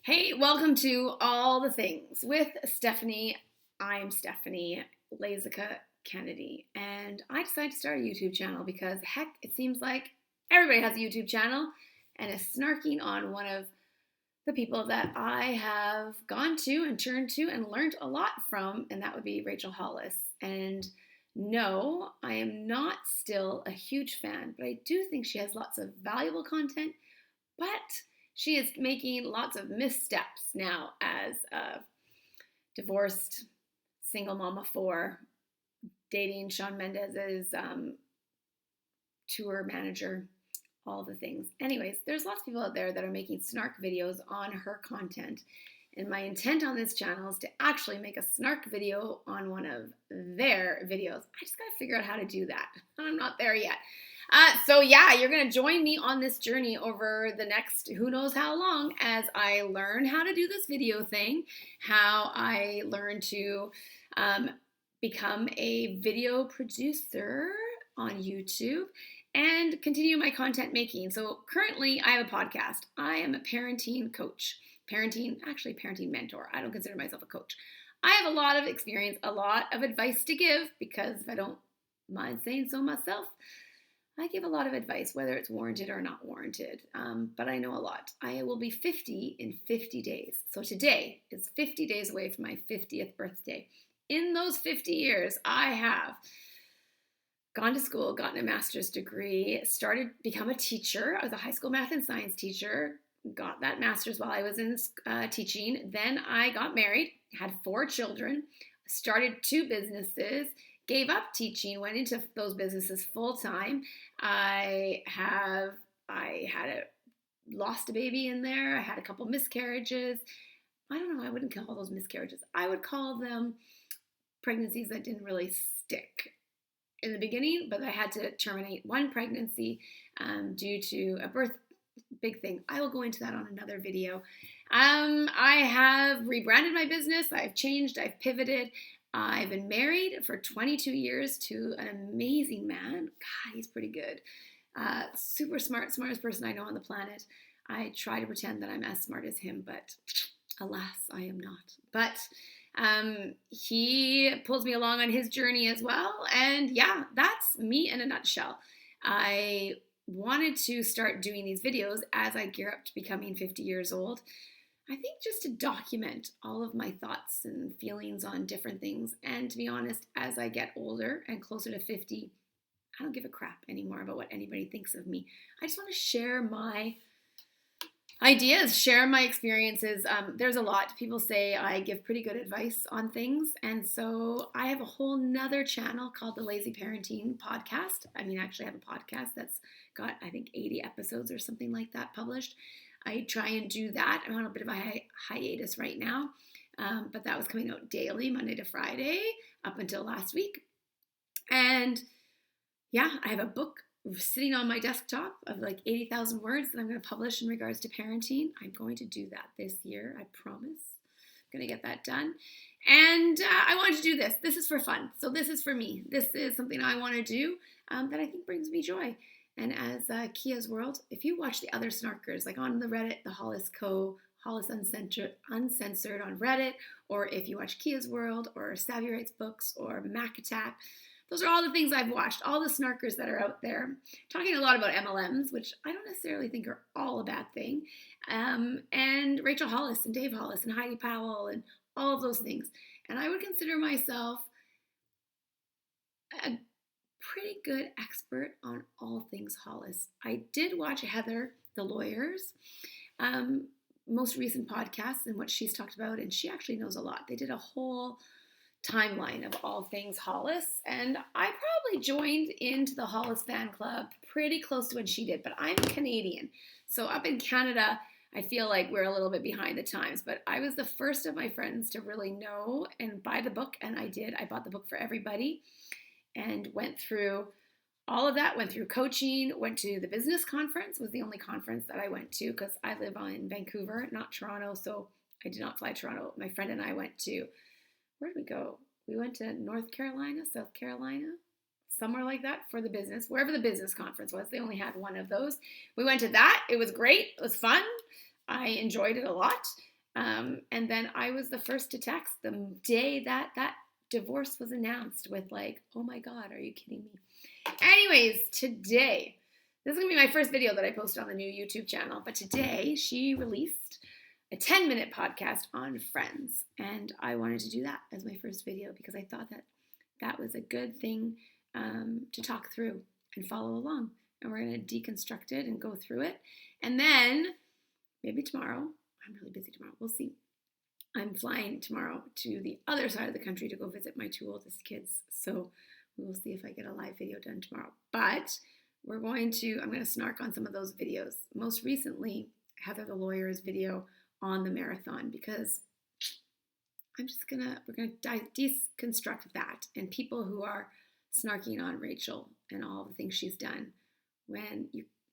Hey, welcome to All the Things with Stephanie. I'm Stephanie Lazica Kennedy, and I decided to start a YouTube channel because, heck, it seems like everybody has a YouTube channel and is snarking on one of the people that I have gone to and turned to and learned a lot from, and that would be Rachel Hollis. And no, I am not still a huge fan, but I do think she has lots of valuable content, but she is making lots of missteps now as a divorced single mom of four, dating Shawn Mendes's tour manager, all the things. Anyways, there's lots of people out there that are making snark videos on her content. And my intent on this channel is to actually make a snark video on one of their videos. I just got to figure out how to do that. I'm not there yet. So yeah, you're going to join me on this journey over the next who knows how long as I learn how to do this video thing, how I learn to become a video producer on YouTube and continue my content making. So currently I have a podcast. I am a parenting coach, parenting mentor. I don't consider myself a coach. I have a lot of experience, a lot of advice to give because if I don't mind saying so myself, I give a lot of advice, whether it's warranted or not warranted, but I know a lot. I will be 50 in 50 days. So today is 50 days away from my 50th birthday. In those 50 years, I have gone to school, gotten a master's degree, become a teacher. I was a high school math and science teacher, got that master's while I was in teaching. Then I got married, had 4 children, started 2 businesses, gave up teaching, went into those businesses full time. I lost a baby in there. I had a couple miscarriages. I don't know. I wouldn't call those miscarriages. I would call them pregnancies that didn't really stick in the beginning, but I had to terminate one pregnancy due to a birth big thing. I will go into that on another video. I have rebranded my business. I've changed. I've pivoted. I've been married for 22 years to an amazing man. God, he's pretty good. Super smart, smartest person I know on the planet. I try to pretend that I'm as smart as him, but alas, I am not. But he pulls me along on his journey as well. And yeah, that's me in a nutshell. I wanted to start doing these videos as I gear up to becoming 50 years old. I think just to document all of my thoughts and feelings on different things. And to be honest, as I get older and closer to 50, I don't give a crap anymore about what anybody thinks of me. I just want to share my ideas, share my experiences. There's a lot. People say I give pretty good advice on things. And so I have a whole nother channel called the Lazy Parenting Podcast. Actually I have a podcast that's got, I think, 80 episodes or something like that published. I try and do that. I'm on a bit of a hiatus right now, but that was coming out daily, Monday to Friday, up until last week. And yeah, I have a book sitting on my desktop of like 80,000 words that I'm going to publish in regards to parenting. I'm going to do that this year, I promise. I'm going to get that done. And I wanted to do this. This is for fun. So this is for me. This is something I want to do that I think brings me joy. And as Kia's World, if you watch the other snarkers, like on the Reddit, the Hollis Uncensored on Reddit, or if you watch Kia's World, or Savvy Writes Books, or Mac Attack, those are all the things I've watched, all the snarkers that are out there, talking a lot about MLMs, which I don't necessarily think are all a bad thing, and Rachel Hollis, and Dave Hollis, and Heidi Powell, and all of those things. And I would consider myself a pretty good expert on all things Hollis. I did watch Heather, the lawyer's most recent podcast and what she's talked about, and she actually knows a lot. They did a whole timeline of all things Hollis, and I probably joined into the Hollis fan club pretty close to when she did, but I'm Canadian. So up in Canada, I feel like we're a little bit behind the times, but I was the first of my friends to really know and buy the book, and I did. I bought the book for everybody and went through all of that, went through coaching, went to the business conference, was the only conference that I went to because I live in Vancouver, not Toronto, so I did not fly to Toronto. My friend and I went to, where did we go? We went to North Carolina, South Carolina, somewhere like that for the business, wherever the business conference was. They only had one of those. We went to that. It was great. It was fun. I enjoyed it a lot. And then I was the first to text the day that divorce was announced with like, oh my God, are you kidding me? Anyways, today, this is going to be my first video that I posted on the new YouTube channel, but today she released a 10-minute podcast on friends, and I wanted to do that as my first video because I thought that that was a good thing to talk through and follow along. And we're going to deconstruct it and go through it. And then maybe tomorrow, I'm really busy tomorrow, we'll see. I'm flying tomorrow to the other side of the country to go visit my 2 oldest kids. So we will see if I get a live video done tomorrow. But I'm going to snark on some of those videos. Most recently, Heather the Lawyer's video on the marathon, because we're gonna deconstruct that and people who are snarking on Rachel and all the things she's done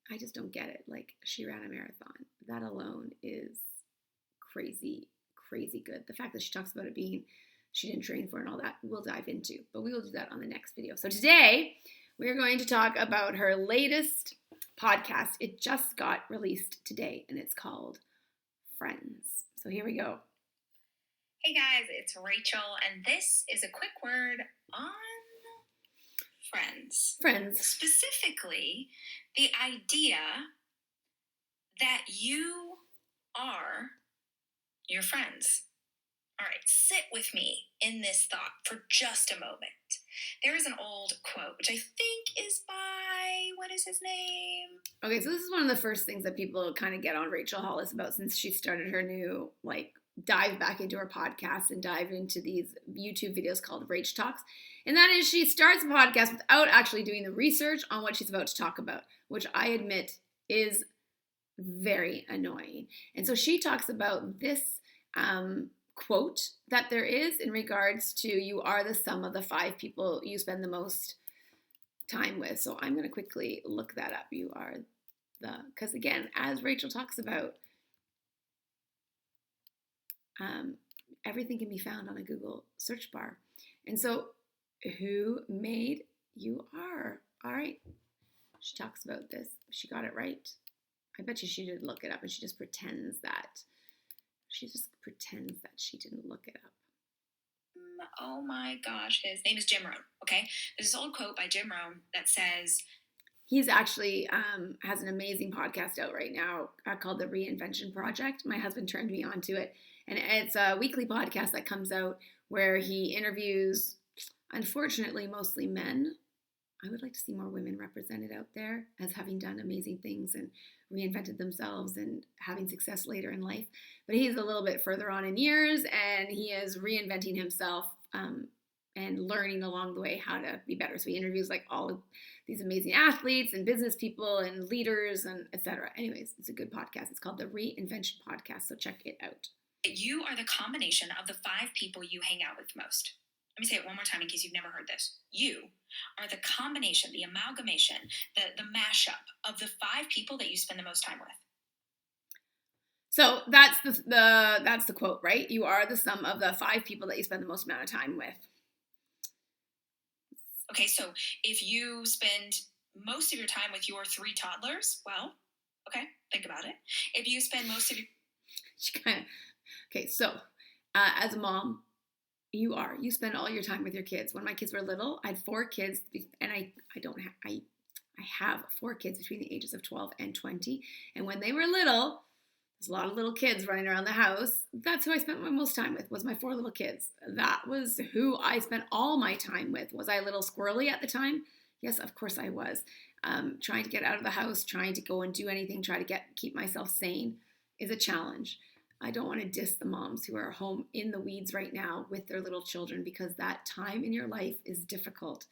I just don't get it. Like, she ran a marathon. That alone is crazy, crazy good. The fact that she talks about it being she didn't train for it and all that, we'll dive into, but we will do that on the next video. So today we're going to talk about her latest podcast. It just got released today and it's called Friends. So here we go. Hey guys, it's Rachel, and this is a quick word on friends. Friends. Specifically, the idea that you are your friends. All right, sit with me in this thought for just a moment. There is an old quote, which I think is by, what is his name? Okay, so this is one of the first things that people kind of get on Rachel Hollis about since she started her new, dive back into her podcast and dive into these YouTube videos called Rach Talks. And that is, she starts a podcast without actually doing the research on what she's about to talk about, which I admit is very annoying. And so she talks about this quote that there is in regards to you are the sum of the 5 people you spend the most time with. So I'm going to quickly look that up. You are because again, as Rachel talks about, everything can be found on a Google search bar. And so who made you are? All right. She talks about this. She got it right. I bet you she did look it up and she just pretends that she didn't look it up. Oh my gosh, his name is Jim Rohn, okay? There's this old quote by Jim Rohn that says... He's actually has an amazing podcast out right now called The Reinvention Project. My husband turned me on to it. And it's a weekly podcast that comes out where he interviews, unfortunately, mostly men. I would like to see more women represented out there as having done amazing things and reinvented themselves and having success later in life. But he's a little bit further on in years, and he is reinventing himself and learning along the way how to be better. So he interviews all of these amazing athletes and business people and leaders and etc. Anyways, it's a good podcast. It's called The Reinvention Podcast, so check it out. You are the combination of the 5 people you hang out with most. Let me say it one more time in case you've never heard this. You are the combination, the amalgamation, the mashup of the 5 people that you spend the most time with. So that's the quote, right? You are the sum of the 5 people that you spend the most amount of time with. Okay, so if you spend most of your time with your 3 toddlers, well, okay, think about it. If you spend most of your... Okay, so as a mom, you spend all your time with your kids. When my kids were little, I had 4 kids, and I have 4 kids between the ages of 12 and 20. And when they were little, there's a lot of little kids running around the house. That's who I spent my most time with, was my 4 little kids. That was who I spent all my time with. Was I a little squirrely at the time? Yes, of course I was. Trying to get out of the house, trying to go and do anything, try to keep myself sane is a challenge. I don't want to diss the moms who are home in the weeds right now with their little children, because that time in your life is difficult.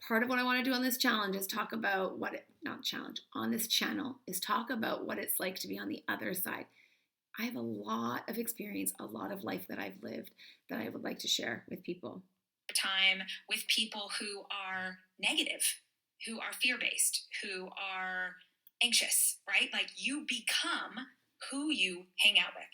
Part of what I want to do on this challenge is talk about on this channel is talk about what it's like to be on the other side. I have a lot of experience, a lot of life that I've lived that I would like to share with people. Time with people who are negative, who are fear-based, who are anxious, right? You become who you hang out with.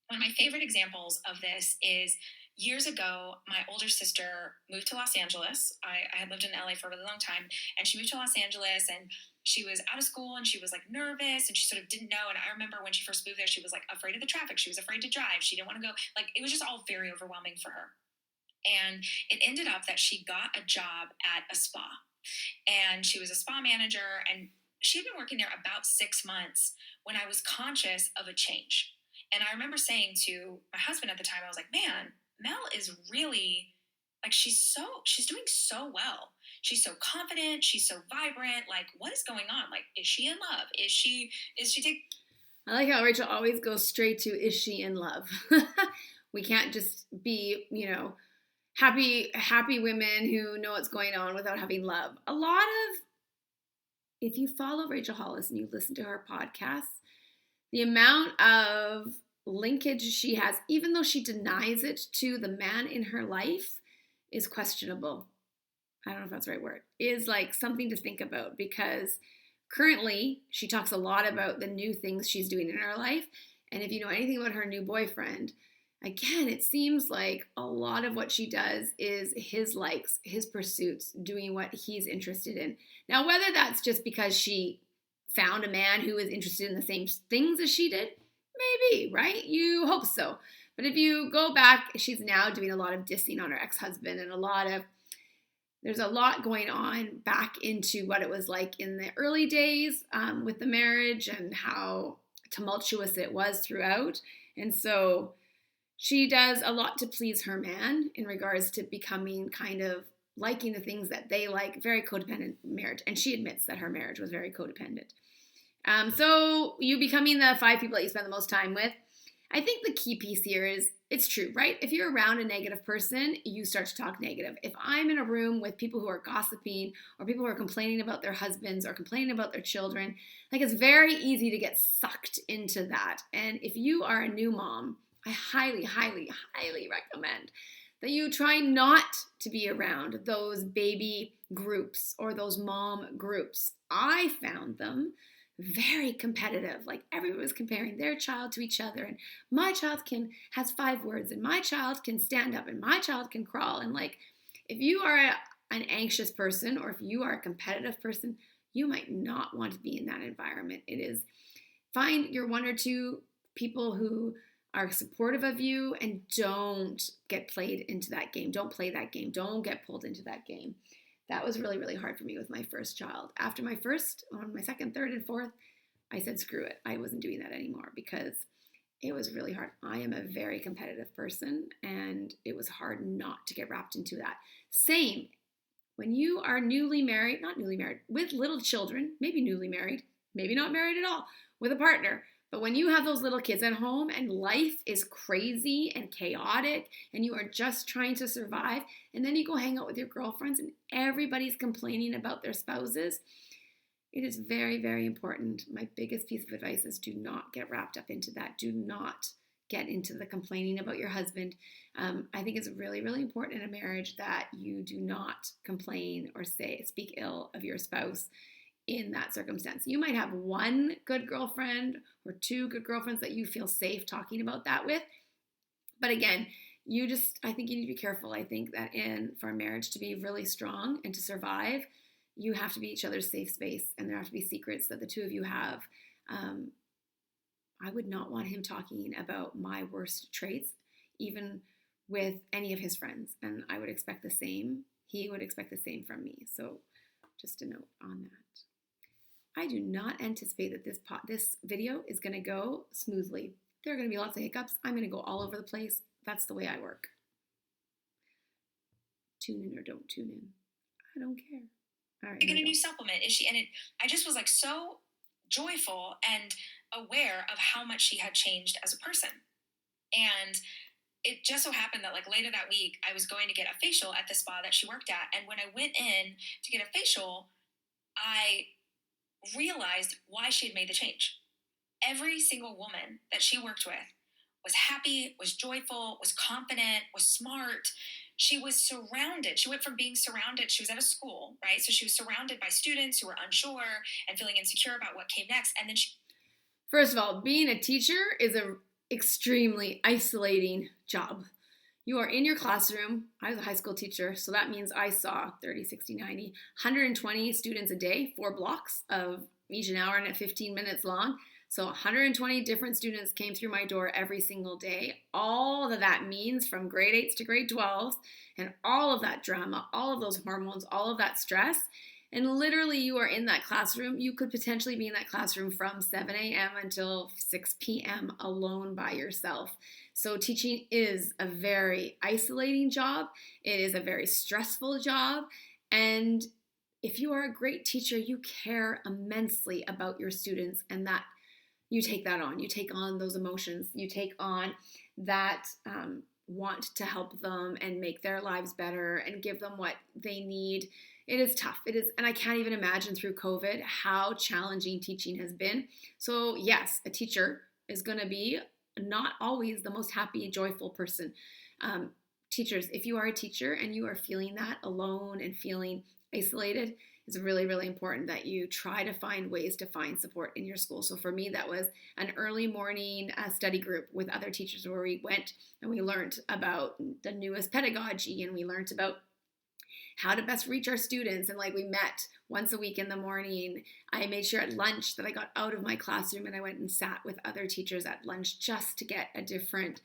One of my favorite examples of this is years ago, my older sister moved to Los Angeles. I had lived in LA for a really long time, and she moved to Los Angeles, and she was out of school, and she was like nervous, and she sort of didn't know. And I remember when she first moved there, she was like afraid of the traffic. She was afraid to drive. She didn't want to go. Like, it was just all very overwhelming for her. And it ended up that she got a job at a spa, and she was a spa manager, and she had been working there about 6 months when I was conscious of a change. And I remember saying to my husband at the time, I was like, man, Mel is really like, she's doing so well. She's so confident. She's so vibrant. Like, what is going on? Like, is she in love? Is she take? I like how Rachel always goes straight to, is she in love? We can't just be, happy women who know what's going on without having love. If you follow Rachel Hollis and you listen to her podcasts, the amount of linkage she has, even though she denies it to the man in her life, is questionable. I don't know if that's the right word. Is like something to think about, because currently she talks a lot about the new things she's doing in her life. And if you know anything about her new boyfriend, again, it seems like a lot of what she does is his likes, his pursuits, doing what he's interested in. Now, whether that's just because she found a man who is interested in the same things as she did, maybe, right? You hope so. But if you go back, she's now doing a lot of dissing on her ex-husband, and there's a lot going on back into what it was like in the early days with the marriage and how tumultuous it was throughout. And so she does a lot to please her man in regards to becoming kind of liking the things that they like, very codependent marriage. And she admits that her marriage was very codependent. So you becoming the 5 people that you spend the most time with, I think the key piece here is, it's true, right? If you're around a negative person, you start to talk negative. If I'm in a room with people who are gossiping or people who are complaining about their husbands or complaining about their children, like, it's very easy to get sucked into that. And if you are a new mom, I highly, highly, highly recommend that you try not to be around those baby groups or those mom groups. I found them very competitive. Like, everyone was comparing their child to each other, and my child has 5 words, and my child can stand up, and my child can crawl. And like, if you are an anxious person, or if you are a competitive person, you might not want to be in that environment. Find your 1 or 2 people who are supportive of you, and don't get played into that game. Don't play that game. Don't get pulled into that game. That was really, really hard for me with my first child. After my second, third, and fourth, I said, screw it. I wasn't doing that anymore, because it was really hard. I am a very competitive person, and it was hard not to get wrapped into that. Same when you are not newly married, with little children, maybe newly married, maybe not married at all, with a partner. But when you have those little kids at home and life is crazy and chaotic and you are just trying to survive, and then you go hang out with your girlfriends and everybody's complaining about their spouses, it is very, very important. My biggest piece of advice is, do not get wrapped up into that. Do not get into the complaining about your husband. I think it's really, really important in a marriage that you do not complain or speak ill of your spouse in that circumstance. You might have 1 good girlfriend or 2 good girlfriends that you feel safe talking about that with. But again, I think you need to be careful. I think that for a marriage to be really strong and to survive, you have to be each other's safe space, and there have to be secrets that the 2 of you have. I would not want him talking about my worst traits, even with any of his friends. And I would expect the same. He would expect the same from me. So just a note on that. I do not anticipate that this video is going to go smoothly. There are going to be lots of hiccups. I'm going to go all over the place. That's the way I work. Tune in or don't tune in. I don't care. All right. Taking a new supplement. Is she? And I just was like so joyful and aware of how much she had changed as a person. And it just so happened that, like, later that week, I was going to get a facial at the spa that she worked at. And when I went in to get a facial, I realized why she had made the change. Every single woman that she worked with was happy, was joyful, was confident, was smart. She was surrounded. She went from being surrounded. She was at a school, right? So she was surrounded by students who were unsure and feeling insecure about what came next. And then First of all, being a teacher is an extremely isolating job. You are in your classroom. I was a high school teacher, so that means I saw 30, 60, 90, 120 students a day, 4 blocks of each an hour and 15 minutes long. So 120 different students came through my door every single day. All that means from grade 8s to grade 12s, and all of that drama, all of those hormones, all of that stress. And literally, you are in that classroom. You could potentially be in that classroom from 7 a.m. until 6 p.m. alone by yourself. So, teaching is a very isolating job. It is a very stressful job. And if you are a great teacher, you care immensely about your students, and that you take that on. You take on those emotions. You take on that want to help them and make their lives better and give them what they need. It is tough. It is, and I can't even imagine through COVID how challenging teaching has been. So yes, a teacher is going to be not always the most happy, joyful person. Teachers, if you are a teacher and you are feeling that alone and feeling isolated, it's really, really important that you try to find ways to find support in your school. So for me, that was an early morning study group with other teachers where we went and we learned about the newest pedagogy, and we learned about how to best reach our students. And like, we met once a week in the morning. I made sure at lunch that I got out of my classroom and I went and sat with other teachers at lunch just to get a different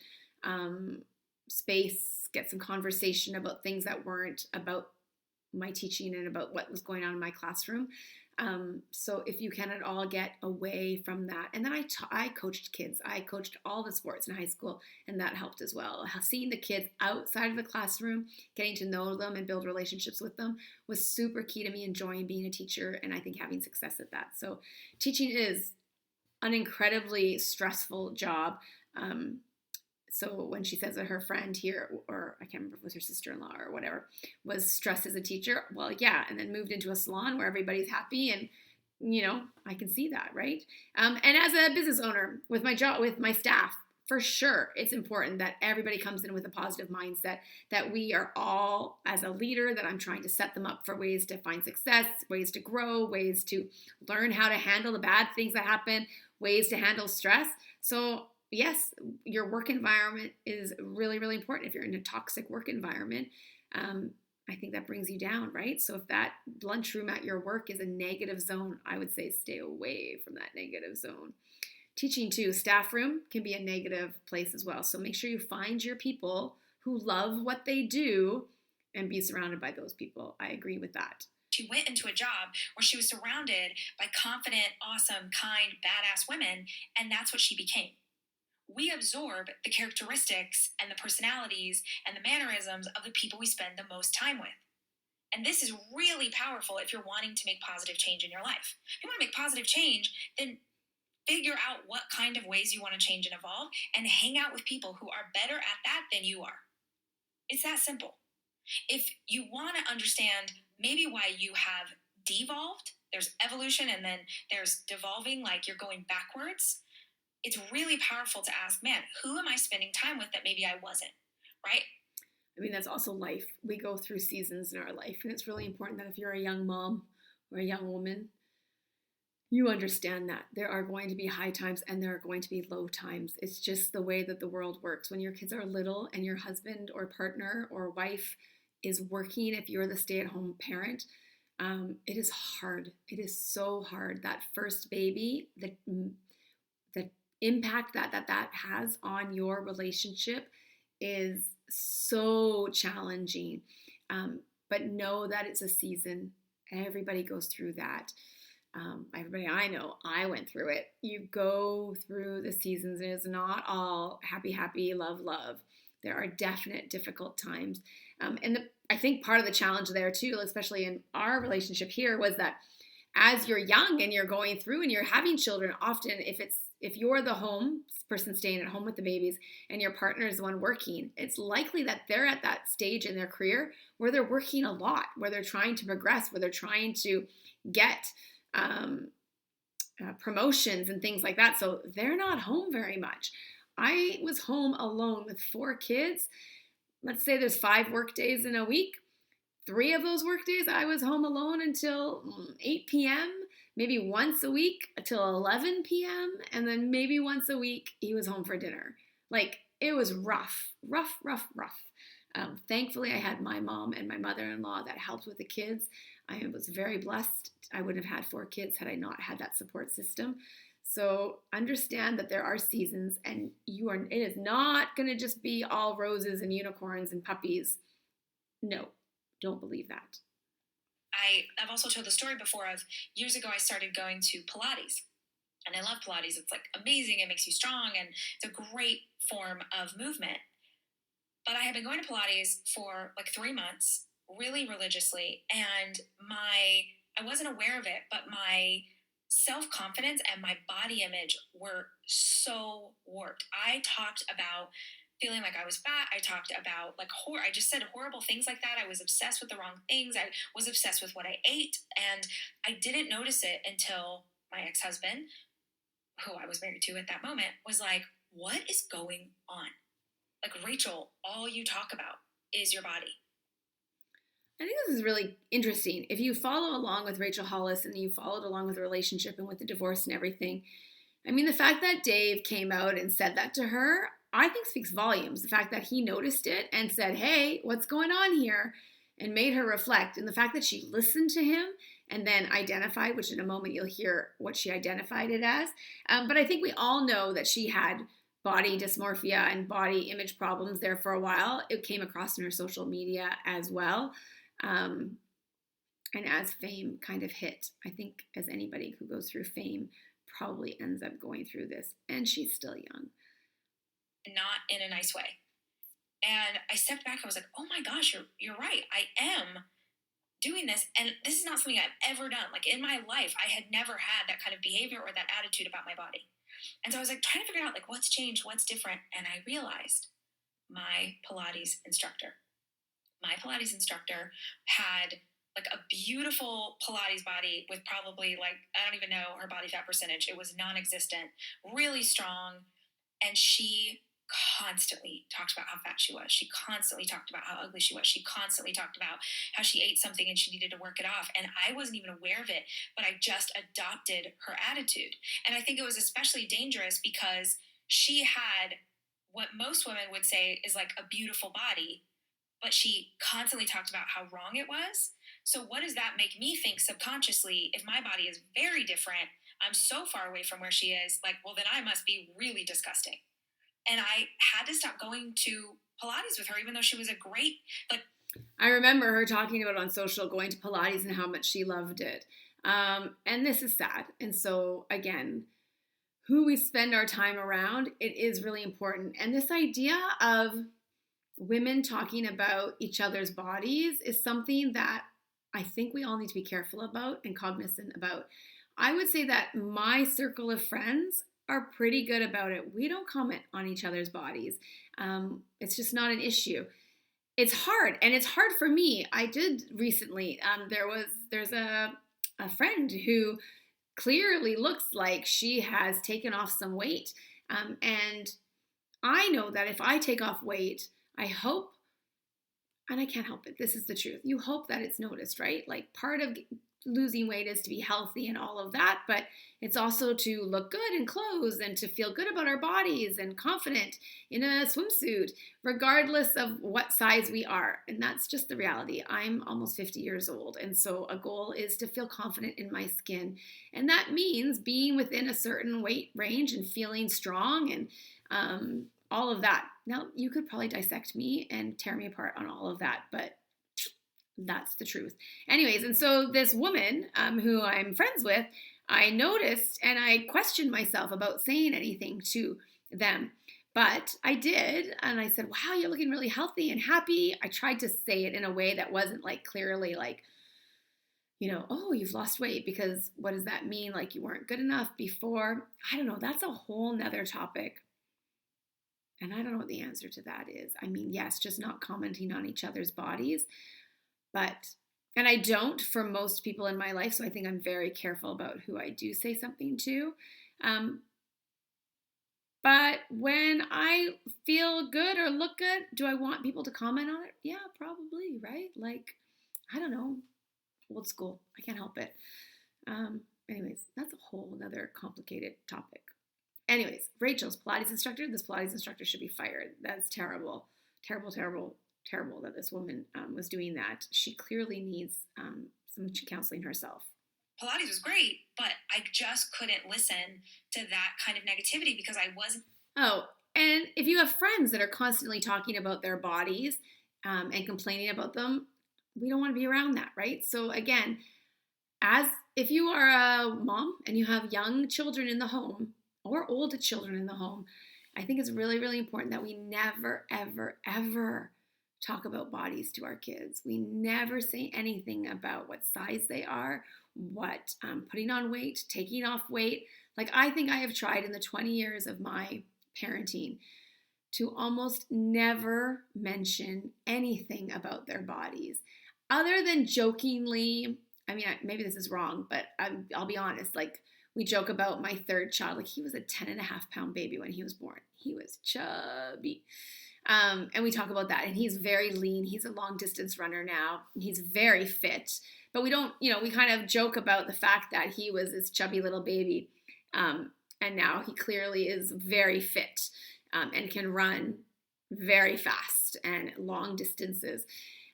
space, get some conversation about things that weren't about my teaching and about what was going on in my classroom. So if you can at all get away from that. And then I coached kids. I coached all the sports in high school, and that helped as well. Seeing the kids outside of the classroom, getting to know them and build relationships with them was super key to me enjoying being a teacher, and I think having success at that. So teaching is an incredibly stressful job. So when she says that her friend here, or I can't remember if it was her sister-in-law or whatever, was stressed as a teacher, well, yeah, and then moved into a salon where everybody's happy, and I can see that, right? And as a business owner with my job, with my staff, for sure, it's important that everybody comes in with a positive mindset, that we are all, as a leader, that I'm trying to set them up for ways to find success, ways to grow, ways to learn how to handle the bad things that happen, ways to handle stress. So yes, your work environment is really, really important. If you're in a toxic work environment, I think that brings you down, right? So if that lunchroom at your work is a negative zone, I would say stay away from that negative zone. Teaching too, staff room can be a negative place as well. So make sure you find your people who love what they do and be surrounded by those people. I agree with that. She went into a job where she was surrounded by confident, awesome, kind, badass women, and that's what she became. We absorb the characteristics and the personalities and the mannerisms of the people we spend the most time with. And this is really powerful if you're wanting to make positive change in your life. If you want to make positive change, then figure out what kind of ways you want to change and evolve, and hang out with people who are better at that than you are. It's that simple. If you want to understand maybe why you have devolved, there's evolution and then there's devolving, like you're going backwards. It's really powerful to ask, man, who am I spending time with that maybe I wasn't, right? I mean, that's also life. We go through seasons in our life, and it's really important that if you're a young mom or a young woman, you understand that there are going to be high times and there are going to be low times. It's just the way that the world works. When your kids are little and your husband or partner or wife is working, if you're the stay-at-home parent, it is hard. It is so hard. That first baby, the impact that has on your relationship is so challenging. But know that it's a season. Everybody goes through that. Everybody I know, I went through it. You go through the seasons. It is not all happy, happy, love, love. There are definite difficult times. I think part of the challenge there too, especially in our relationship here, was that as you're young and you're going through and you're having children, often if you're the home person staying at home with the babies and your partner is the one working, it's likely that they're at that stage in their career where they're working a lot, where they're trying to progress, where they're trying to get promotions and things like that. So they're not home very much. I was home alone with 4 kids. Let's say there's 5 work days in a week. 3 of those work days, I was home alone until 8 p.m., maybe once a week until 11 p.m., and then maybe once a week he was home for dinner. Like, it was rough, rough, rough, rough. Thankfully, I had my mom and my mother-in-law that helped with the kids. I was very blessed. I wouldn't have had 4 kids had I not had that support system. So understand that there are seasons, and it is not going to just be all roses and unicorns and puppies. No, don't believe that. I've also told the story before of years ago I started going to Pilates. And I love Pilates. It's like amazing. It makes you strong and it's a great form of movement. But I had been going to Pilates for like 3 months, really religiously, and I wasn't aware of it, but my self-confidence and my body image were so warped. I talked about feeling like I was fat. I talked about like I just said horrible things like that. I was obsessed with the wrong things. I was obsessed with what I ate, and I didn't notice it until my ex-husband, who I was married to at that moment, was like, "What is going on? Like, Rachel, all you talk about is your body." I think this is really interesting. If you follow along with Rachel Hollis and you followed along with the relationship and with the divorce and everything, I mean, the fact that Dave came out and said that to her, I think speaks volumes. The fact that he noticed it and said, hey, what's going on here? And made her reflect. And the fact that she listened to him and then identified, which in a moment you'll hear what she identified it as. But I think we all know that she had body dysmorphia and body image problems there for a while. It came across in her social media as well. And as fame kind of hit, I think as anybody who goes through fame probably ends up going through this. And she's still young. Not in a nice way. And I stepped back. I was like, oh my gosh, you're right. I am doing this. And this is not something I've ever done. Like in my life, I had never had that kind of behavior or that attitude about my body. And so I was like trying to figure out like what's changed, what's different. And I realized my Pilates instructor had like a beautiful Pilates body with probably like, I don't even know her body fat percentage. It was non-existent, really strong. And she constantly talked about how fat she was. She constantly talked about how ugly she was. She constantly talked about how she ate something and she needed to work it off. And I wasn't even aware of it, but I just adopted her attitude. And I think it was especially dangerous because she had what most women would say is like a beautiful body, but she constantly talked about how wrong it was. So what does that make me think subconsciously? If my body is very different, I'm so far away from where she is, like, well, then I must be really disgusting. And I had to stop going to Pilates with her, even though she was a great, like. I remember her talking about on social going to Pilates and how much she loved it. And this is sad. And so, again, who we spend our time around, it is really important. And this idea of women talking about each other's bodies is something that I think we all need to be careful about and cognizant about. I would say that my circle of friends are pretty good about it. We don't comment on each other's bodies. It's just not an issue. It's hard, and it's hard for me. I did recently. There's a friend who clearly looks like she has taken off some weight, and I know that if I take off weight, I hope, and I can't help it, this is the truth, you hope that it's noticed, right? Like part of losing weight is to be healthy and all of that, but it's also to look good in clothes and to feel good about our bodies and confident in a swimsuit, regardless of what size we are. And that's just the reality. I'm almost 50 years old, and so a goal is to feel confident in my skin. And that means being within a certain weight range and feeling strong and all of that. Now, you could probably dissect me and tear me apart on all of that, but that's the truth. Anyways, and so this woman who I'm friends with, I noticed and I questioned myself about saying anything to them. But I did, and I said, wow, you're looking really healthy and happy. I tried to say it in a way that wasn't like clearly like, you know, oh, you've lost weight, because what does that mean? Like you weren't good enough before? I don't know. That's a whole nother topic. And I don't know what the answer to that is. I mean, yes, just not commenting on each other's bodies. And I don't for most people in my life, so I think I'm very careful about who I do say something to. But when I feel good or look good, do I want people to comment on it? Yeah, probably, right? Like, I don't know, old school. I can't help it. Anyways, that's a whole other complicated topic anyways, Rachel's Pilates instructor, this Pilates instructor should be fired. That's terrible, terrible, terrible, terrible that this woman was doing that. She clearly needs some counseling herself. Pilates was great, but I just couldn't listen to that kind of negativity because I wasn't. Oh, and if you have friends that are constantly talking about their bodies and complaining about them, we don't want to be around that, right? So again, if you are a mom and you have young children in the home or old children in the home, I think it's really, really important that we never, ever, ever talk about bodies to our kids. We never say anything about what size they are, what putting on weight, taking off weight. Like, I think I have tried in the 20 years of my parenting to almost never mention anything about their bodies other than jokingly. I mean, maybe this is wrong, but I'll be honest. Like, we joke about my third child. Like, he was a 10.5-pound baby when he was born. He was chubby. And we talk about that. And he's very lean. He's a long distance runner now. He's very fit. But we don't, we kind of joke about the fact that he was this chubby little baby. And now he clearly is very fit and can run very fast and long distances.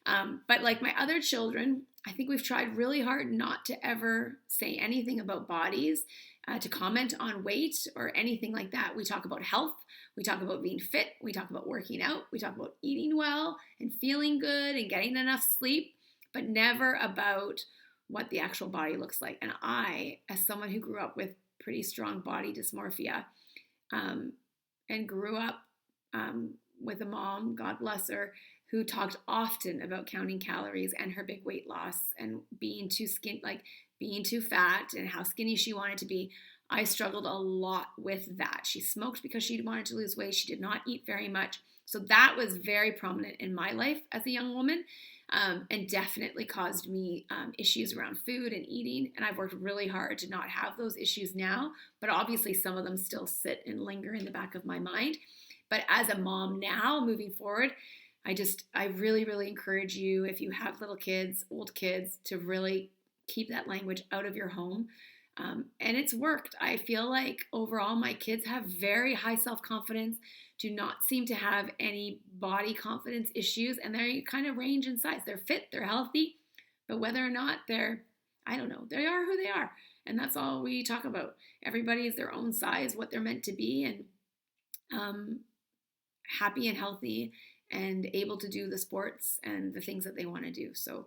But like my other children, I think we've tried really hard not to ever say anything about bodies, to comment on weight or anything like that. We talk about health. We talk about being fit. We talk about working out. We talk about eating well and feeling good and getting enough sleep, but never about what the actual body looks like. And I, as someone who grew up with pretty strong body dysmorphia and grew up with a mom, God bless her, who talked often about counting calories and her big weight loss and being too fat and how skinny she wanted to be. I struggled a lot with that. She smoked because she wanted to lose weight. She did not eat very much. So that was very prominent in my life as a young woman, and definitely caused me issues around food and eating. And I've worked really hard to not have those issues now, but obviously some of them still sit and linger in the back of my mind. But as a mom now, moving forward, I really, really encourage you, if you have little kids, old kids, to really keep that language out of your home. And it's worked. I feel like overall my kids have very high self-confidence, do not seem to have any body confidence issues, and they kind of range in size. They're fit, they're healthy, but whether or not I don't know, they are who they are. And that's all we talk about. Everybody is their own size, what they're meant to be, and happy and healthy and able to do the sports and the things that they want to do. So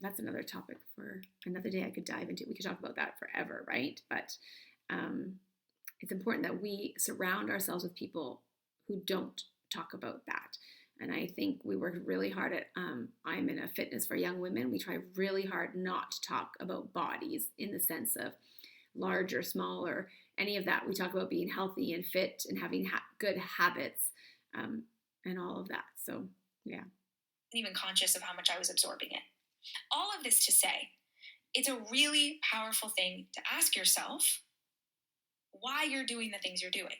that's another topic for another day I could dive into. We could talk about that forever, right? But it's important that we surround ourselves with people who don't talk about that. And I think we worked really hard at I'm in a fitness for young women. We try really hard not to talk about bodies in the sense of large or small or any of that. We talk about being healthy and fit and having good habits and all of that. So, yeah. Even conscious of how much I was absorbing it. All of this to say, it's a really powerful thing to ask yourself why you're doing the things you're doing.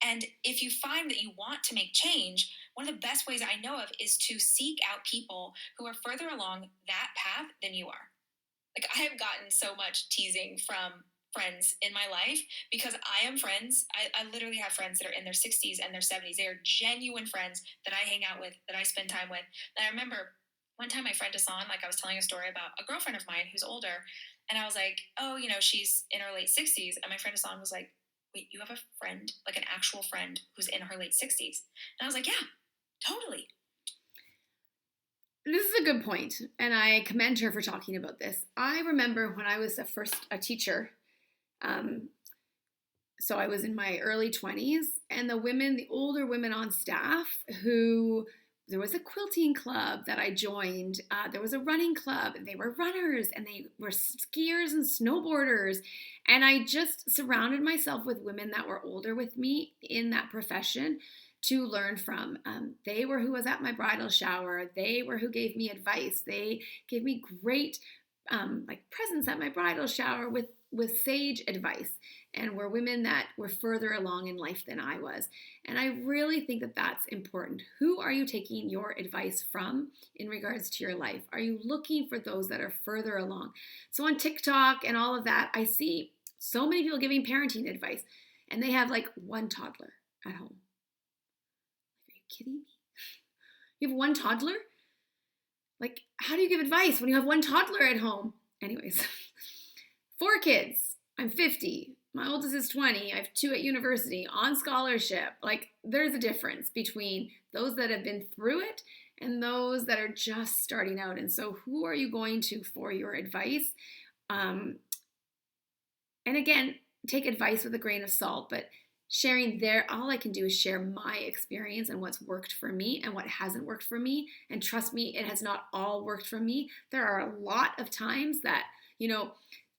And if you find that you want to make change, one of the best ways I know of is to seek out people who are further along that path than you are. Like, I have gotten so much teasing from friends in my life because I am friends. I literally have friends that are in their 60s and their 70s. They are genuine friends that I hang out with, that I spend time with. And I remember one time my friend Hassan, I was telling a story about a girlfriend of mine who's older. And I was like, oh, she's in her late 60s. And my friend Hassan was like, wait, you have a friend, like an actual friend who's in her late 60s? And I was like, yeah, totally. This is a good point, and I commend her for talking about this. I remember when I was a teacher, so I was in my early 20s, and the older women on staff there was a quilting club that I joined. There was a running club, and they were runners, and they were skiers and snowboarders. And I just surrounded myself with women that were older with me in that profession to learn from. They were who was at my bridal shower. They were who gave me advice. They gave me great presents at my bridal shower with sage advice, and were women that were further along in life than I was. And I really think that that's important. Who are you taking your advice from in regards to your life? Are you looking for those that are further along? So on TikTok and all of that, I see so many people giving parenting advice. and they have like one toddler at home. Are you kidding me? You have one toddler? Like, how do you give advice when you have one toddler at home? Anyways, 4 kids. I'm 50. My oldest is 20. I have 2 at university on scholarship. Like, there's a difference between those that have been through it and those that are just starting out. And so who are you going to for your advice? And again, take advice with a grain of salt, but sharing all I can do is share my experience and what's worked for me and what hasn't worked for me. And trust me, it has not all worked for me. There are a lot of times that,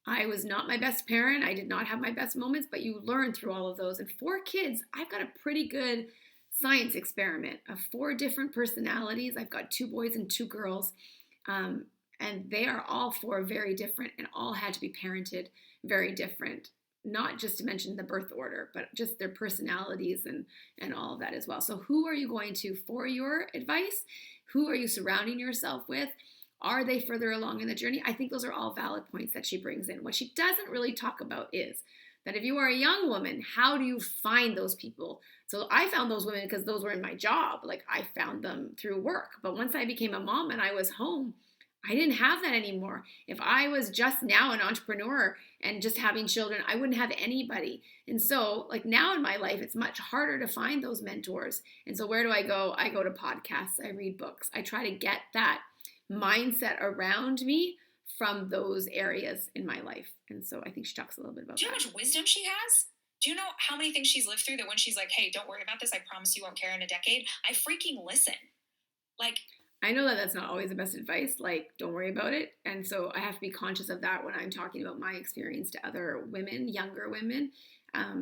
I was not my best parent. I did not have my best moments, but you learn through all of those. And 4 kids, I've got a pretty good science experiment of 4 different personalities. I've got 2 boys and 2 girls, and they are all 4 very different and all had to be parented very different. Not just to mention the birth order, but just their personalities and all of that as well. So who are you going to for your advice? Who are you surrounding yourself with? Are they further along in the journey? I think those are all valid points that she brings in. What she doesn't really talk about is that if you are a young woman, how do you find those people? So I found those women because those were in my job. Like, I found them through work. But once I became a mom and I was home, I didn't have that anymore. If I was just now an entrepreneur and just having children, I wouldn't have anybody. And so, like, now in my life, it's much harder to find those mentors. And so where do I go? I go to podcasts. I read books. I try to get that mindset around me from those areas in my life. And so I think she talks a little bit about that. Do you know how much wisdom she has? Do you know how many things she's lived through that when she's like, hey, don't worry about this, I promise you won't care in a decade, I freaking listen. Like, I know that that's not always the best advice, like, don't worry about it. And so I have to be conscious of that when I'm talking about my experience to other women, younger women,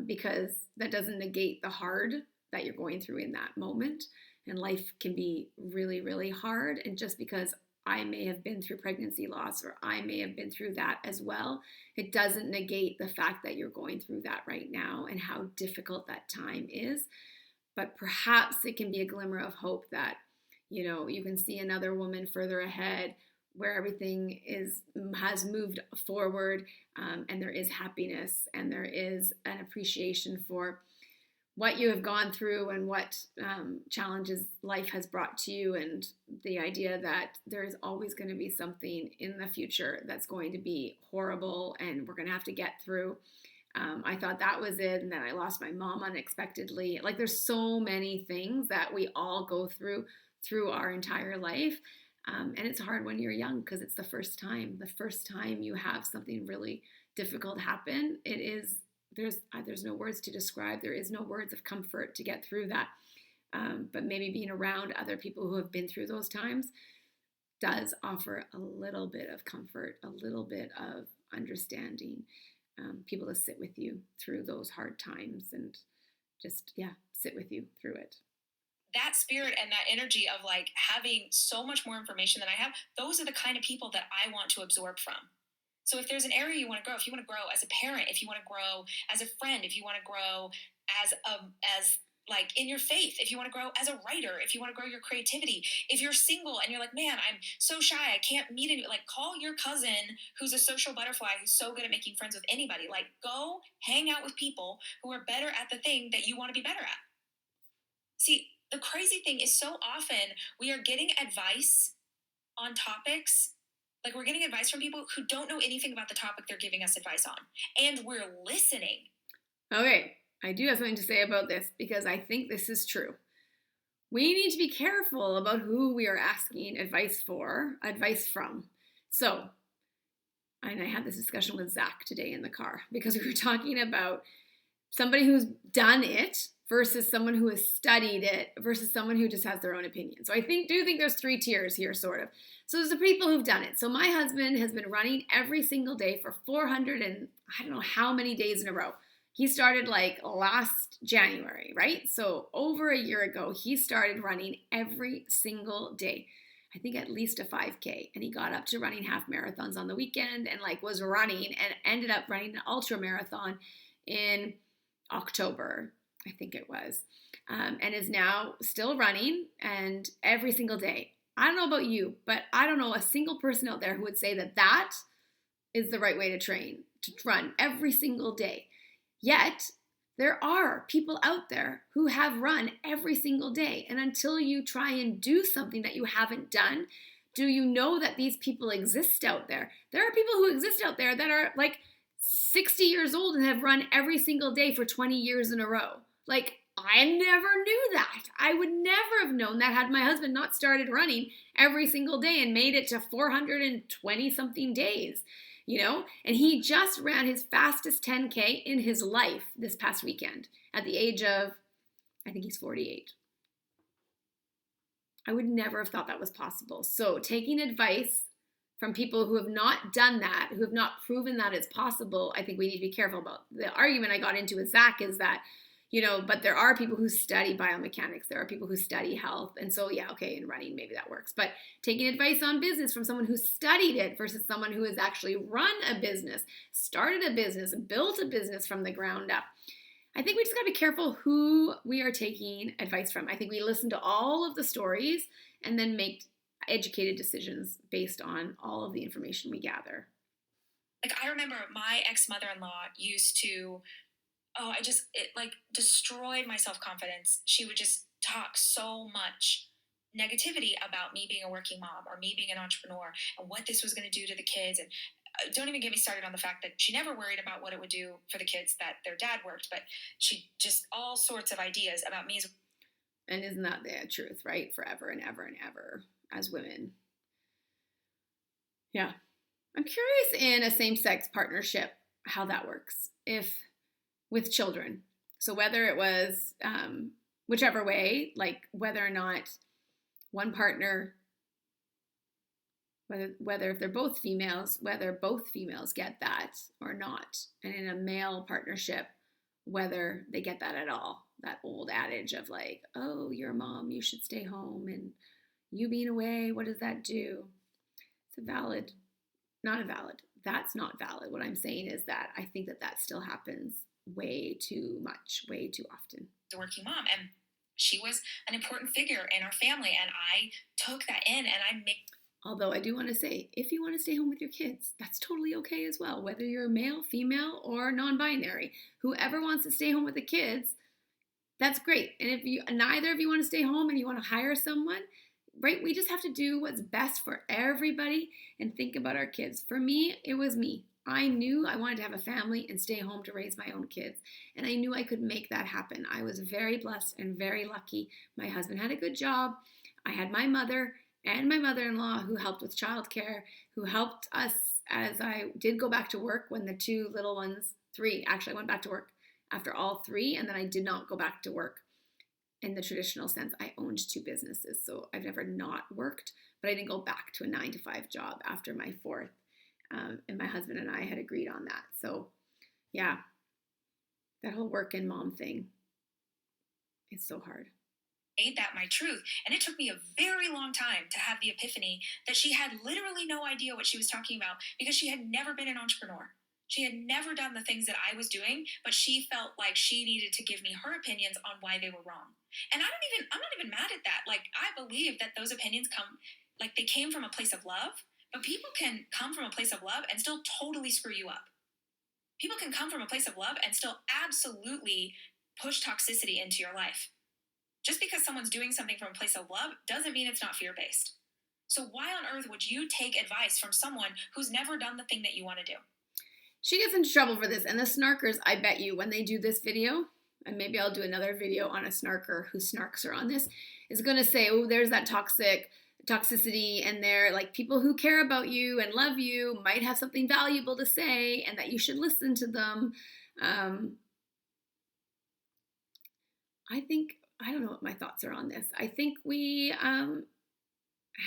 because that doesn't negate the hard that you're going through in that moment. And life can be really, really hard. And just because I may have been through pregnancy loss or I may have been through that as well, it doesn't negate the fact that you're going through that right now and how difficult that time is. But perhaps it can be a glimmer of hope that, you can see another woman further ahead where everything has moved forward, and there is happiness and there is an appreciation for what you have gone through and what challenges life has brought to you, and the idea that there is always going to be something in the future that's going to be horrible and we're going to have to get through. I thought that was it, and then I lost my mom unexpectedly. Like, there's so many things that we all go through our entire life, and it's hard when you're young because it's the first time you have something really difficult happen. There's no words to describe. There is no words of comfort to get through that. But maybe being around other people who have been through those times does offer a little bit of comfort, a little bit of understanding, people to sit with you through those hard times and just, sit with you through it. That spirit and that energy of like having so much more information than I have, those are the kind of people that I want to absorb from. So if there's an area you want to grow, if you want to grow as a parent, if you want to grow as a friend, if you want to grow as like in your faith, if you want to grow as a writer, if you want to grow your creativity, if you're single and you're like, man, I'm so shy, I can't meet anyone, like, call your cousin who's a social butterfly who's so good at making friends with anybody. Like, go hang out with people who are better at the thing that you want to be better at. See, the crazy thing is so often we are getting advice on topics. Like, we're getting advice from people who don't know anything about the topic they're giving us advice on. And we're listening. Okay, I do have something to say about this because I think this is true. We need to be careful about who we are asking advice from. So, and I had this discussion with Zach today in the car because we were talking about somebody who's done it versus someone who has studied it versus someone who just has their own opinion. So I do think there's 3 tiers here, sort of. So there's the people who've done it. So my husband has been running every single day for 400 and I don't know how many days in a row. He started like last January, right? So over a year ago, he started running every single day. I think at least a 5K. And he got up to running half marathons on the weekend and like was running and ended up running an ultra marathon in October, I think it was, and is now still running and every single day. I don't know about you, but I don't know a single person out there who would say that that is the right way to train, to run every single day. Yet, There are people out there who have run every single day. And until you try and do something that you haven't done, do you know that these people exist out there? There are people who exist out there that are like 60 years old and have run every single day for 20 years in a row. Like, I never knew that. I would never have known that had my husband not started running every single day and made it to 420 something days. And he just ran his fastest 10K in his life this past weekend at the age of, I think he's 48. I would never have thought that was possible. So taking advice from people who have not done that, who have not proven that it's possible, I think we need to be careful about. The argument I got into with Zach is that, but there are people who study biomechanics. There are people who study health. And so, yeah, okay, in running, maybe that works. But taking advice on business from someone who studied it versus someone who has actually run a business, started a business, built a business from the ground up. I think we just got to be careful who we are taking advice from. I think we listen to all of the stories and then make educated decisions based on all of the information we gather. Like, I remember my ex-mother-in-law used to, it destroyed my self-confidence. She would just talk so much negativity about me being a working mom or me being an entrepreneur and what this was going to do to the kids. And don't even get me started on the fact that she never worried about what it would do for the kids that their dad worked, but she just all sorts of ideas about me. And isn't that the truth, right? Forever and ever and ever as women. Yeah. I'm curious in a same-sex partnership how that works. If with children. So whether it was whichever way, like whether or not one partner, whether if they're both females, whether both females get that or not. And in a male partnership, whether they get that at all. That old adage of like, oh, you're a mom, you should stay home, and you being away, what does that do? It's that's not valid. What I'm saying is that I think that still happens way too much, way too often. The working mom, and she was an important figure in our family, and I took that in, and Although I do want to say, if you want to stay home with your kids, that's totally okay as well. Whether you're male, female, or non-binary, whoever wants to stay home with the kids, that's great. And if neither of you want to stay home and you want to hire someone, right? We just have to do what's best for everybody and think about our kids. For me, it was me. I knew I wanted to have a family and stay home to raise my own kids. And I knew I could make that happen. I was very blessed and very lucky. My husband had a good job. I had my mother and my mother-in-law who helped with childcare, who helped us as I did go back to work when the two little ones, I went back to work after all three, and then I did not go back to work in the traditional sense. I owned two businesses, so I've never not worked, but I didn't go back to a 9-to-5 job after my fourth. And my husband and I had agreed on that. So yeah, that whole work and mom thing, it's so hard. Made that my truth. And it took me a very long time to have the epiphany that she had literally no idea what she was talking about because she had never been an entrepreneur. She had never done the things that I was doing, but she felt like she needed to give me her opinions on why they were wrong. And I'm not even mad at that. Like, I believe that those opinions they came from a place of love, but people can come from a place of love and still totally screw you up. People can come from a place of love and still absolutely push toxicity into your life. Just because someone's doing something from a place of love doesn't mean it's not fear-based. So why on earth would you take advice from someone who's never done the thing that you want to do? She gets into trouble for this. And the snarkers, I bet you, when they do this video, and maybe I'll do another video on a snarker who snarks her on this, is going to say, oh, there's that toxicity, and they're like people who care about you and love you might have something valuable to say and that you should listen to them. I don't know what my thoughts are on this. I think we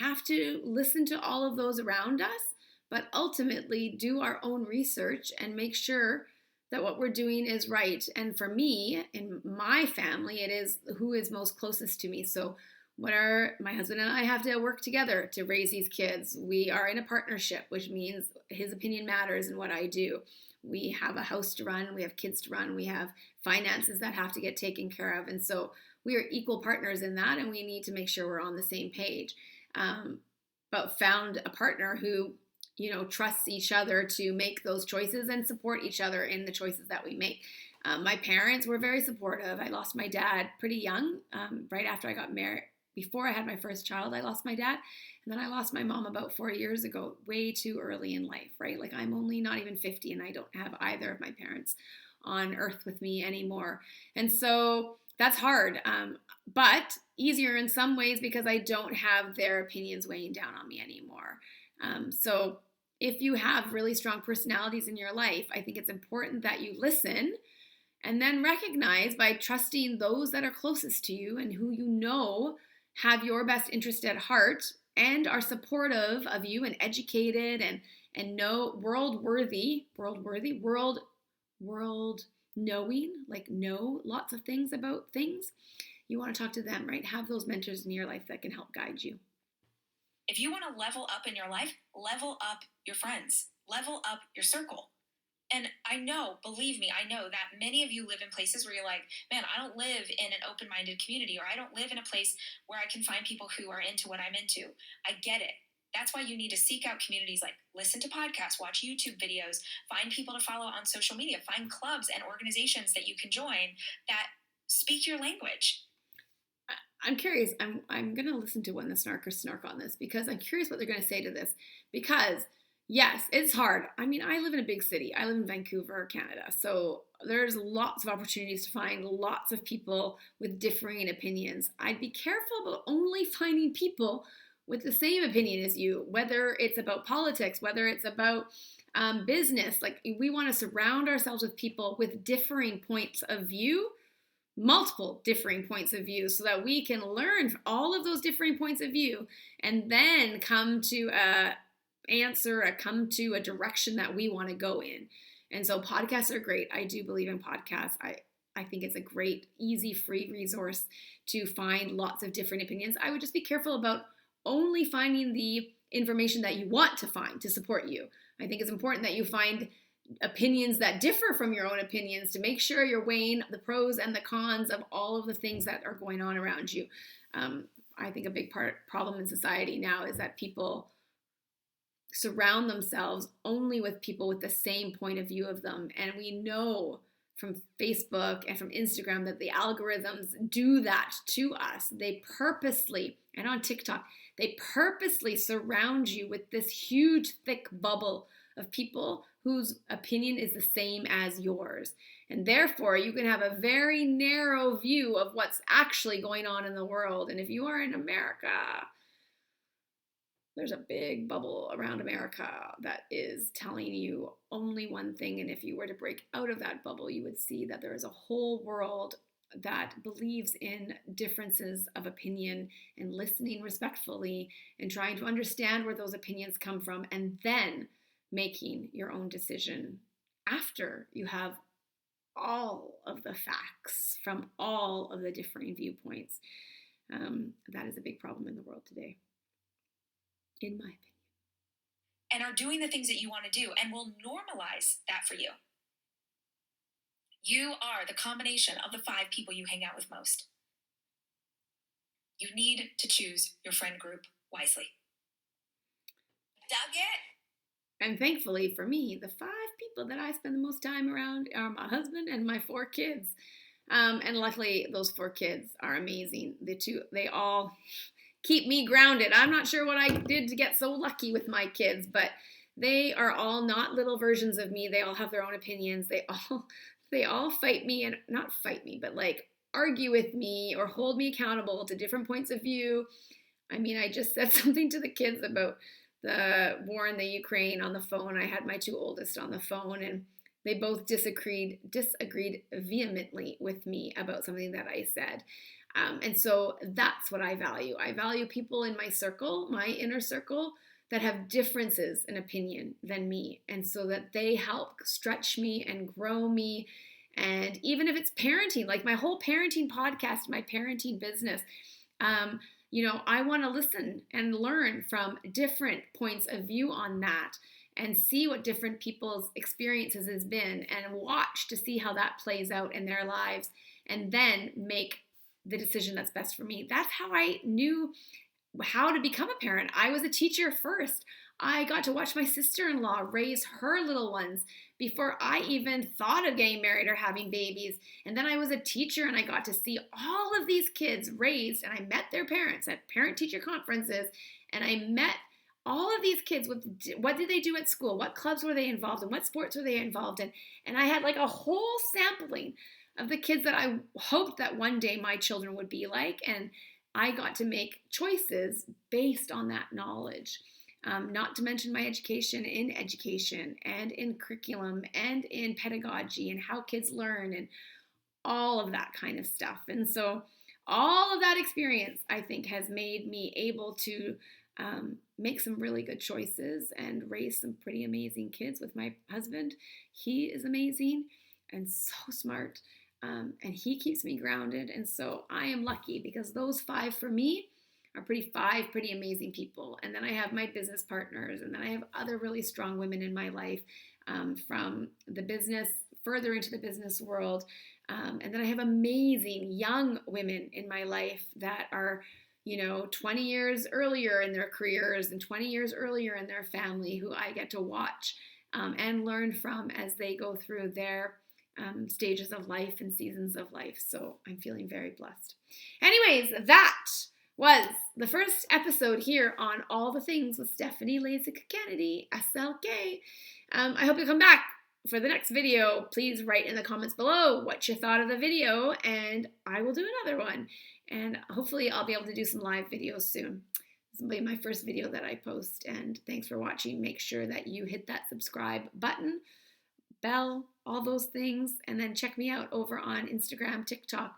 have to listen to all of those around us, but ultimately do our own research and make sure that what we're doing is right. And for me, in my family, it is who is most closest to me. So my husband and I have to work together to raise these kids. We are in a partnership, which means his opinion matters in what I do. We have a house to run, we have kids to run, we have finances that have to get taken care of. And so we are equal partners in that, and we need to make sure we're on the same page. But found a partner who, trusts each other to make those choices and support each other in the choices that we make. My parents were very supportive. I lost my dad pretty young, right after I got married. Before I had my first child, I lost my dad. And then I lost my mom about 4 years ago, way too early in life, right? Like I'm only not even 50 and I don't have either of my parents on earth with me anymore. And so that's hard, but easier in some ways because I don't have their opinions weighing down on me anymore. So if you have really strong personalities in your life, I think it's important that you listen and then recognize by trusting those that are closest to you and who you know have your best interest at heart and are supportive of you and educated and know world knowing, like know lots of things about things. You want to talk to them, right? Have those mentors in your life that can help guide you. If you want to level up in your life, level up your friends, level up your circle. And I know, believe me, I know that many of you live in places where you're like, man, I don't live in an open-minded community, or I don't live in a place where I can find people who are into what I'm into. I get it. That's why you need to seek out communities like listen to podcasts, watch YouTube videos, find people to follow on social media, find clubs and organizations that you can join that speak your language. I'm curious. I'm going to listen to when the snarkers snark on this because I'm curious what they're going to say to this. Because yes, it's hard. I mean, I live in a big city. I live in Vancouver, Canada. So there's lots of opportunities to find lots of people with differing opinions. I'd be careful about only finding people with the same opinion as you, whether it's about politics, whether it's about business. Like we want to surround ourselves with people with differing points of view, multiple differing points of view, so that we can learn all of those differing points of view and then come to come to a direction that we want to go in. And so podcasts are great. I do believe in podcasts. I think it's a great, easy, free resource to find lots of different opinions. I would just be careful about only finding the information that you want to find to support you. I think it's important that you find opinions that differ from your own opinions to make sure you're weighing the pros and the cons of all of the things that are going on around you. I think a big problem in society now is that people surround themselves only with people with the same point of view of them. And we know from Facebook and from Instagram that the algorithms do that to us. They purposely, and on TikTok, they purposely surround you with this huge, thick bubble of people whose opinion is the same as yours. And therefore, you can have a very narrow view of what's actually going on in the world. And if you are in America, there's a big bubble around America that is telling you only one thing. And if you were to break out of that bubble, you would see that there is a whole world that believes in differences of opinion and listening respectfully and trying to understand where those opinions come from and then making your own decision after you have all of the facts from all of the differing viewpoints. That is a big problem in the world today, in my opinion. And are doing the things that you want to do and will normalize that for you. You are the combination of the 5 people you hang out with most. You need to choose your friend group wisely. Dug it? And thankfully for me, the 5 people that I spend the most time around are my husband and my 4 kids. And luckily, those 4 kids are amazing. They all keep me grounded. I'm not sure what I did to get so lucky with my kids, but they are all not little versions of me. They all have their own opinions. They all fight me, and not fight me, but like argue with me or hold me accountable to different points of view. I mean, I just said something to the kids about the war in the Ukraine on the phone. I had my 2 oldest on the phone, and they both disagreed vehemently with me about something that I said. And so that's what I value. I value people in my circle, my inner circle, that have differences in opinion than me. And so that they help stretch me and grow me. And even if it's parenting, like my whole parenting podcast, my parenting business, I want to listen and learn from different points of view on that and see what different people's experiences has been and watch to see how that plays out in their lives and then make the decision that's best for me. That's how I knew how to become a parent. I was a teacher first. I got to watch my sister-in-law raise her little ones before I even thought of getting married or having babies. And then I was a teacher and I got to see all of these kids raised, and I met their parents at parent-teacher conferences, and I met all of these kids with what did they do at school, what clubs were they involved in, what sports were they involved in, and I had like a whole sampling of the kids that I hoped that one day my children would be like, and I got to make choices based on that knowledge. Not to mention my education and in curriculum and in pedagogy and how kids learn and all of that kind of stuff. And so all of that experience, I think, has made me able to make some really good choices and raise some pretty amazing kids with my husband. He is amazing and so smart, and he keeps me grounded. And so I am lucky because those 5 for me are five pretty amazing people. And then I have my business partners, and then I have other really strong women in my life, from the business further into the business world. And then I have amazing young women in my life that are 20 years earlier in their careers and 20 years earlier in their family, who I get to watch and learn from as they go through their stages of life and seasons of life. So I'm feeling very blessed. Anyways, that was the first episode here on All the Things with Stephanie Lasik-Kennedy, SLK. I hope you come back for the next video. Please write in the comments below what you thought of the video, and I will do another one. And hopefully I'll be able to do some live videos soon. This will be my first video that I post, and thanks for watching. Make sure that you hit that subscribe button, bell, all those things, and then check me out over on Instagram, TikTok.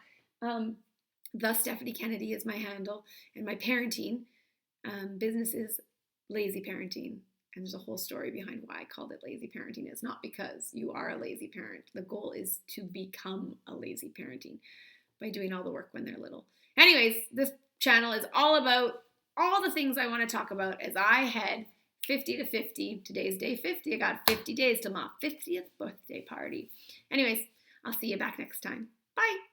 The Stephanie Kennedy is my handle, and my parenting business is Lazy Parenting. And there's a whole story behind why I called it Lazy Parenting. It's not because you are a lazy parent. The goal is to become a lazy parenting by doing all the work when they're little. Anyways, this channel is all about all the things I want to talk about as I head 50 to 50. Today's day 50. I got 50 days till my 50th birthday party. Anyways, I'll see you back next time. Bye.